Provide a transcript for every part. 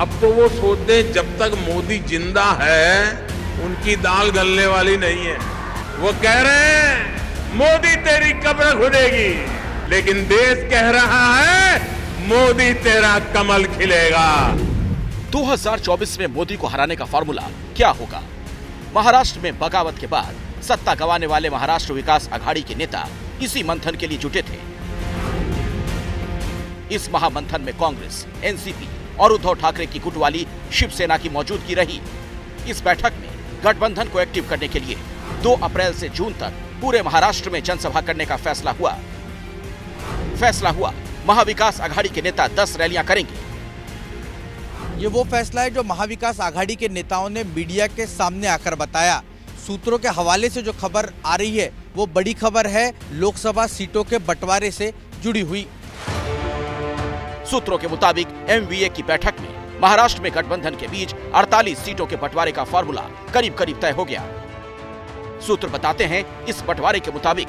अब तो वो सोचते हैं जब तक मोदी जिंदा है उनकी दाल गलने वाली नहीं है। वो कह रहे हैं मोदी तेरी कब्र खुदेगी, लेकिन देश कह रहा है मोदी तेरा कमल खिलेगा। 2024 में मोदी को हराने का फॉर्मूला क्या होगा? महाराष्ट्र में बगावत के बाद सत्ता गंवाने वाले महाराष्ट्र विकास आघाड़ी के नेता इसी मंथन के लिए जुटे थे। इस महामंथन में कांग्रेस, एनसीपी और उद्धव ठाकरे की गुट वाली शिवसेना की मौजूदगी रही। इस बैठक में गठबंधन को एक्टिव करने के लिए 2 अप्रैल से जून तक पूरे महाराष्ट्र में जनसभा करने का फैसला हुआ। महाविकास आघाड़ी के नेता 10 रैलियां करेंगे। ये वो फैसला है जो महाविकास आघाड़ी के नेताओं ने मीडिया के सामने आकर बताया। सूत्रों के हवाले से जो खबर आ रही है वो बड़ी खबर है, लोकसभा सीटों के बंटवारे से जुड़ी हुई। सूत्रों के मुताबिक एमवीए की बैठक में महाराष्ट्र में गठबंधन के बीच 48 सीटों के बंटवारे का फॉर्मूला करीब तय हो गया। सूत्र बताते हैं इस बंटवारे के मुताबिक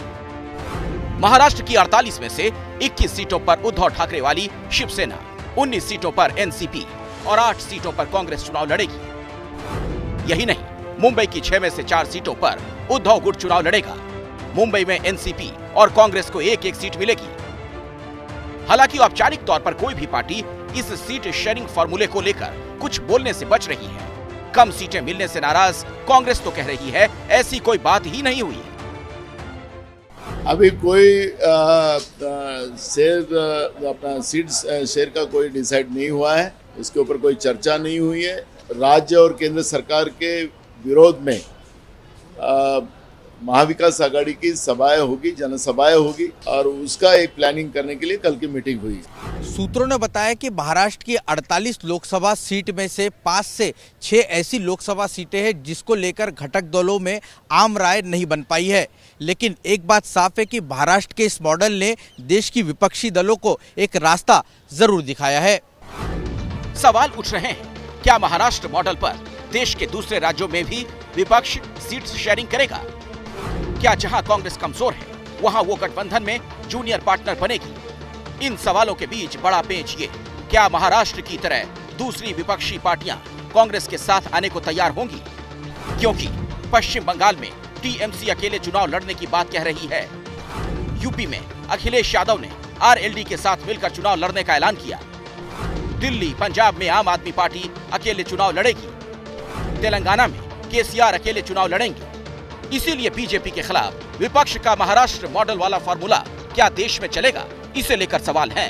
महाराष्ट्र की 48 में से 21 सीटों पर उद्धव ठाकरे वाली शिवसेना, 19 सीटों पर एनसीपी और 8 सीटों पर कांग्रेस चुनाव लड़ेगी। यही नहीं, मुंबई की 6 में से 4 सीटों पर उद्धव गुट चुनाव लड़ेगा। मुंबई में एनसीपी और कांग्रेस को एक सीट मिलेगी। हालांकि औपचारिक तौर पर कोई भी पार्टी इस सीट शेयरिंग फॉर्मूले को लेकर कुछ बोलने से बच रही है। कम सीटें मिलने से नाराज कांग्रेस तो कह रही है ऐसी कोई बात ही नहीं हुई है। अभी कोई अपना सीट शेयर का कोई डिसाइड नहीं हुआ है, इसके ऊपर कोई चर्चा नहीं हुई है। राज्य और केंद्र सरकार के विरोध में महाविकास आघाड़ी की सभाएं होगी, जनसभाएं होगी और उसका एक प्लानिंग करने के लिए कल की मीटिंग हुई। सूत्रों ने बताया कि महाराष्ट्र की 48 लोकसभा सीट में से 5 से 6 ऐसी लोकसभा सीटें हैं जिसको लेकर घटक दलों में आम राय नहीं बन पाई है। लेकिन एक बात साफ है कि महाराष्ट्र के इस मॉडल ने देश की विपक्षी दलों को एक रास्ता जरूर दिखाया है। सवाल उठ रहे हैं, क्या महाराष्ट्र मॉडल पर देश के दूसरे राज्यों में भी विपक्ष सीट शेयरिंग करेगा? क्या जहां कांग्रेस कमजोर है वहां वो गठबंधन में जूनियर पार्टनर बनेगी? इन सवालों के बीच बड़ा पेंच ये, क्या महाराष्ट्र की तरह दूसरी विपक्षी पार्टियां कांग्रेस के साथ आने को तैयार होंगी? क्योंकि पश्चिम बंगाल में टीएमसी अकेले चुनाव लड़ने की बात कह रही है। यूपी में अखिलेश यादव ने आरएलडी के साथ मिलकर चुनाव लड़ने का ऐलान किया। दिल्ली, पंजाब में आम आदमी पार्टी अकेले चुनाव लड़ेगी। तेलंगाना में केसीआर अकेले चुनाव लड़ेंगे। इसीलिए बीजेपी के खिलाफ विपक्ष का महाराष्ट्र मॉडल वाला फॉर्मूला क्या देश में चलेगा? इसे लेकर सवाल है।